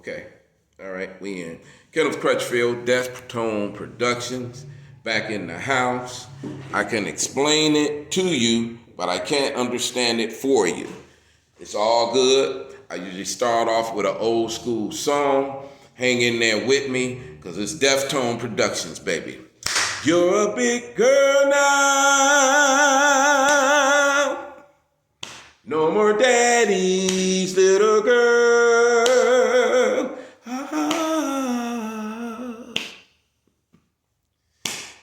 Okay. All right, we in. Kenneth Crutchfield, Death Tone Productions, back in the house. I can explain it to you, but I can't understand it for you. It's all good. I usually start off with an old school song. Hang in there with me, because it's Death Tone Productions, baby. You're a big girl now. No more daddy's little girl. Ah.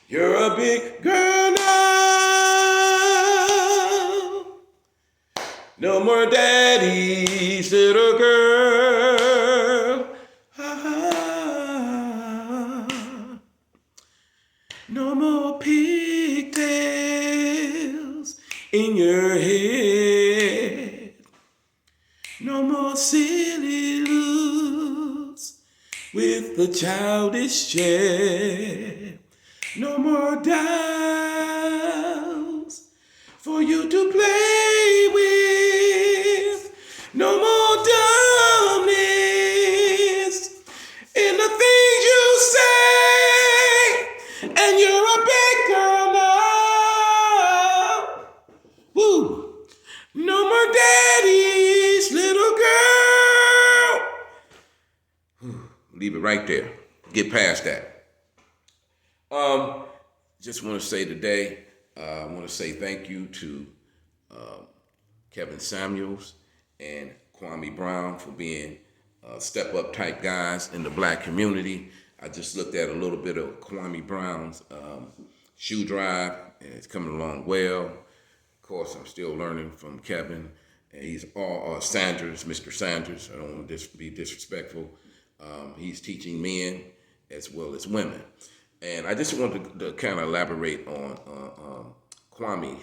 You're a big girl now. No more daddy's little girl. Ah. No more pigtails in your head. No more silly looks with the childish chair. No more dolls for you to play with. No more dumbness in the things you say. And you're a big girl now. Woo! No more daddy's little girl. Whew. Leave it right there. Get past that. Just want to say today, I want to say thank you to Kevin Samuels and Kwame Brown for being step-up type guys in the black community. I just looked at a little bit of Kwame Brown's shoe drive, and it's coming along well. Of course, I'm still learning from Kevin, and he's all Sanders, Mr. Sanders. I don't want to be disrespectful. He's teaching men as well as women. And I just wanted to kind of elaborate on Kwame,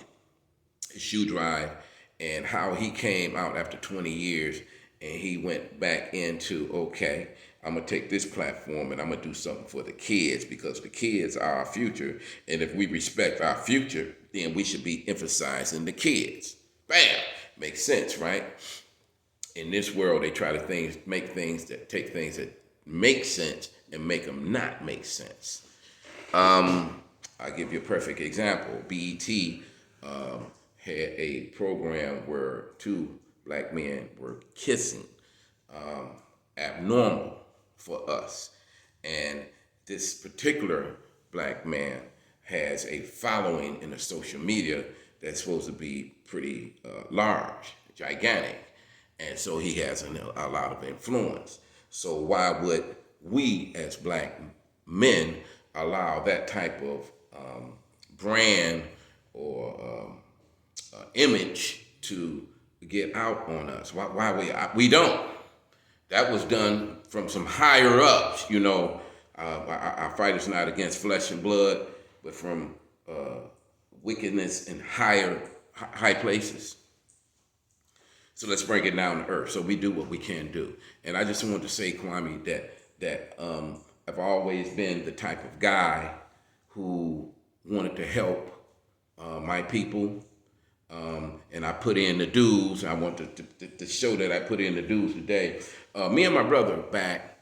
his shoe drive, and how he came out after 20 years and he went back into, okay, I'm going to take this platform and I'm going to do something for the kids, because the kids are our future. And if we respect our future, then we should be emphasizing the kids. Bam! Makes sense, right? In this world, they try to take things that make sense and make them not make sense. I'll give you a perfect example. BET had a program where two black men were kissing, abnormal for us. And this particular black man has a following in the social media that's supposed to be pretty large, gigantic. And so he has a lot of influence. So why would we as black men allow that type of brand or image to get out on us? Why we don't? That was done from some higher ups, you know. Our fight is not against flesh and blood, but from wickedness in high places. So let's bring it down to earth. So we do what we can do. And I just wanted to say, Kwame, that I've always been the type of guy who wanted to help my people, and I put in the dues. I want to show that I put in the dues today. Me and my brother back,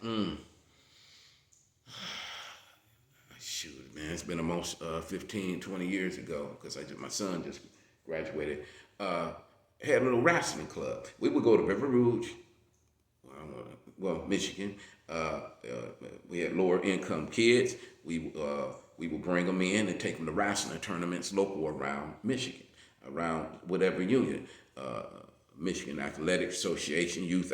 shoot, man, it's been almost 15, 20 years ago, because my son just graduated, had a little wrestling club. We would go to River Rouge, Michigan. We had lower income kids. We would bring them in and take them to wrestling tournaments local around Michigan, around whatever union. Michigan Athletic Association, Youth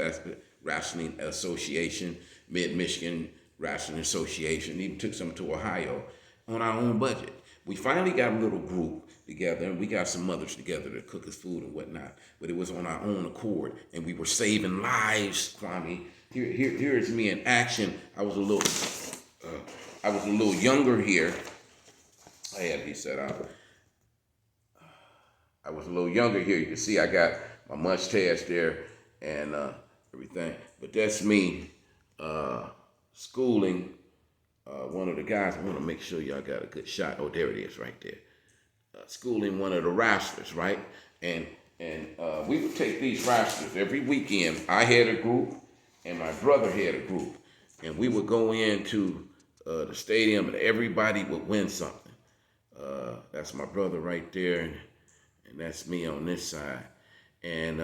Wrestling Association, Mid-Michigan Wrestling Association, even took some to Ohio on our own budget. We finally got a little group together, and we got some mothers together to cook us food and whatnot, but it was on our own accord, and we were saving lives, Kwame. Here is me in action. I was a little younger here. I had these set out. I was a little younger here. You can see I got my mustache there and everything. But that's me schooling one of the guys. I want to make sure y'all got a good shot. Oh, there it is right there. Schooling one of the wrestlers, right? And we would take these wrestlers every weekend. I had a group, and my brother had a group, and we would go into the stadium, and everybody would win something. That's my brother right there, and that's me on this side. And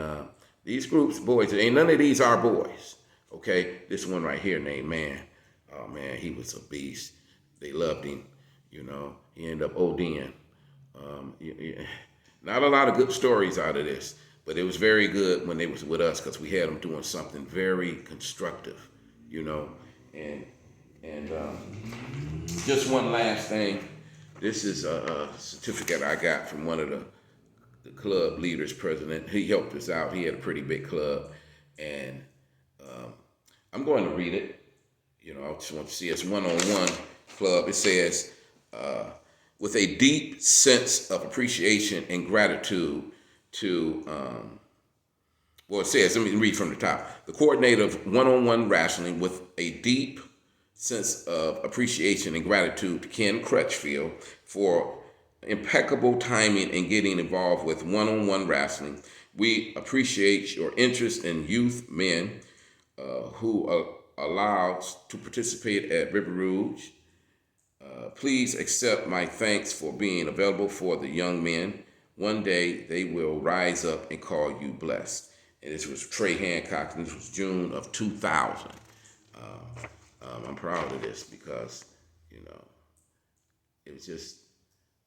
these groups, boys, ain't none of these our boys. Okay, this one right here named Man. Oh man, he was a beast. They loved him. You know, he ended up ODing. Not a lot of good stories out of this, but it was very good when they was with us because we had them doing something very constructive. You know, and just one last thing. This is a certificate I got from one of the club leaders, president. He helped us out. He had a pretty big club, and I'm going to read it. You know, I just want to see it's one-on-one club. It says, with a deep sense of appreciation and gratitude to, well, it says, let me read from the top. The coordinator of one-on-one wrestling with a deep sense of appreciation and gratitude to Ken Crutchfield for impeccable timing and getting involved with one-on-one wrestling. We appreciate your interest in youth men who are allowed to participate at River Rouge. Please accept my thanks for being available for the young men. One day they will rise up and call you blessed. And this was Trey Hancock, and this was June of 2000. I'm proud of this because, you know, it was just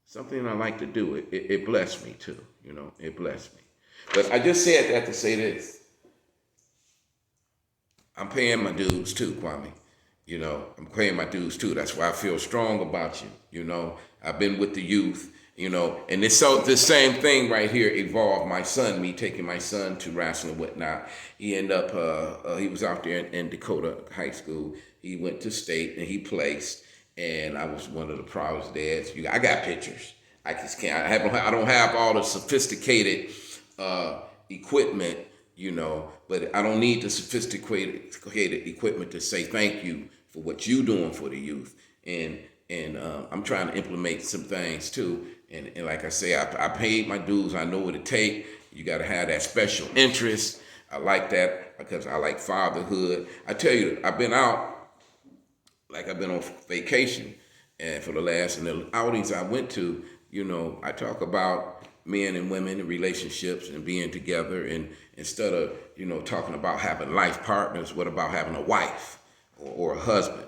something I like to do. It blessed me too, you know, it blessed me. But I just said that to say this. I'm paying my dues too, Kwame. You know, I'm paying my dues too. That's why I feel strong about you. You know, I've been with the youth, you know, and this same thing right here evolved my son, me taking my son to wrestling and whatnot. He ended up, he was out there in Dakota High School. He went to state and he placed, and I was one of the proudest dads. I got pictures. I just can't. I don't have all the sophisticated equipment, you know, but I don't need the sophisticated equipment to say thank you for what you doing for the youth. And I'm trying to implement some things too. And like I say, I paid my dues. I know what it takes. You got to have that special interest. I like that because I like fatherhood. I tell you, I've been out, like I've been on vacation, and for the last, and the outings I went to, you know, I talk about men and women and relationships and being together, and instead of, you know, talking about having life partners, what about having a wife or a husband,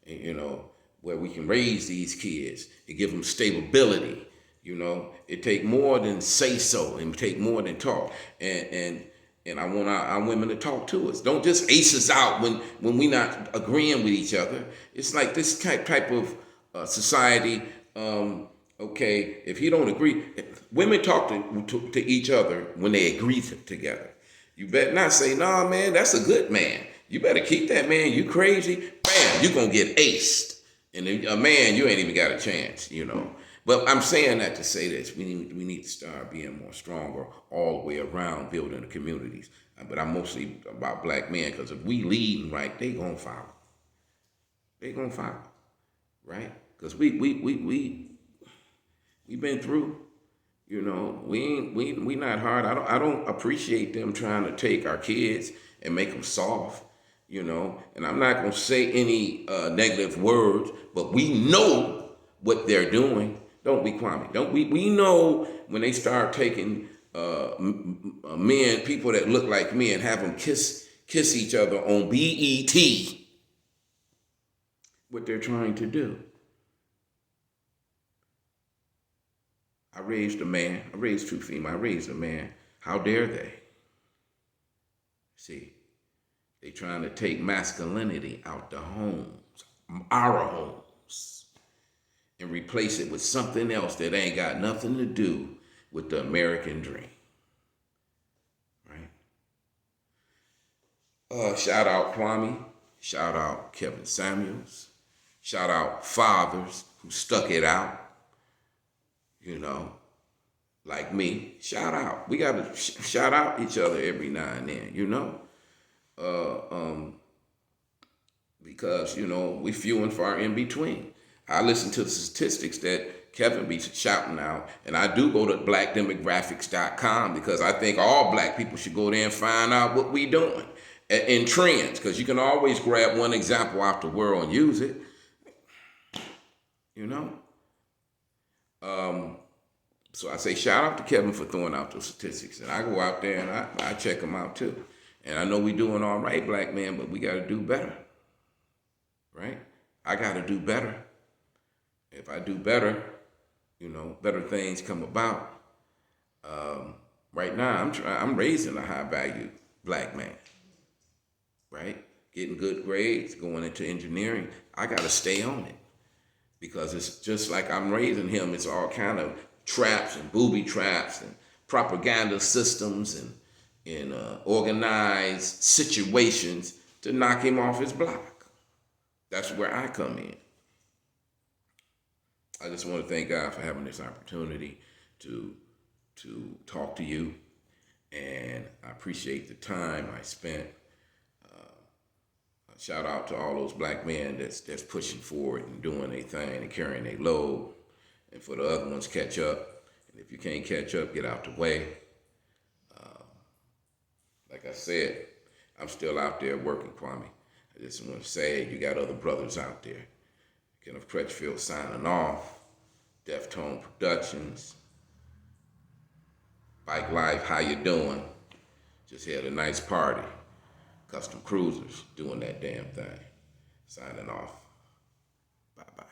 you know, where we can raise these kids and give them stability. You know, it take more than say so and take more than talk. And I want our women to talk to us. Don't just ace us out when we not agreeing with each other. It's like this type of society. Okay, if you don't agree, women talk to each other when they agree together. You better not say, nah, man, that's a good man. You better keep that man. You crazy? Bam, you gonna get aced. And a man, you ain't even got a chance, you know. But I'm saying that to say this. We need to start being more stronger all the way around building the communities. But I'm mostly about black men, because if we lead right, they gonna follow. They gonna follow, right? Because we been through, you know. We not hard. I don't appreciate them trying to take our kids and make them soft, you know. And I'm not gonna say any negative words, but we know what they're doing. Don't we, Kwame? Don't we? We know when they start taking men, people that look like me, and have them kiss each other on BET, what they're trying to do. I raised a man. I raised two females. I raised a man. How dare they? See, they trying to take masculinity out the homes, our homes, and replace it with something else that ain't got nothing to do with the American dream. Right? Shout out Kwame. Shout out Kevin Samuels. Shout out fathers who stuck it out. You know, like me. Shout out. We gotta shout out each other every now and then. You know, because you know we few and far in between. I listen to the statistics that Kevin be shouting out, and I do go to blackdemographics.com because I think all black people should go there and find out what we doing. in trends, because you can always grab one example out the world and use it, you know. So I say shout out to Kevin for throwing out those statistics, and I go out there and I check them out too. And I know we doing all right, black man, but we got to do better, right? I got to do better. If I do better, better things come about. Right now, I'm raising a high value black man, right? Getting good grades, going into engineering. I got to stay on it because it's just like I'm raising him. It's all kind of traps and booby traps and propaganda systems and organized situations to knock him off his block. That's where I come in. I just want to thank God for having this opportunity to talk to you, and I appreciate the time I spent. Shout out to all those black men that's pushing forward and doing their thing and carrying their load, and for the other ones, catch up. And if you can't catch up, get out the way. Like I said, I'm still out there working, Kwame. I just want to say you got other brothers out there. Kenneth Crutchfield signing off. Deftone Productions. Bike Life, how you doing? Just had a nice party. Custom Cruisers doing that damn thing. Signing off. Bye-bye.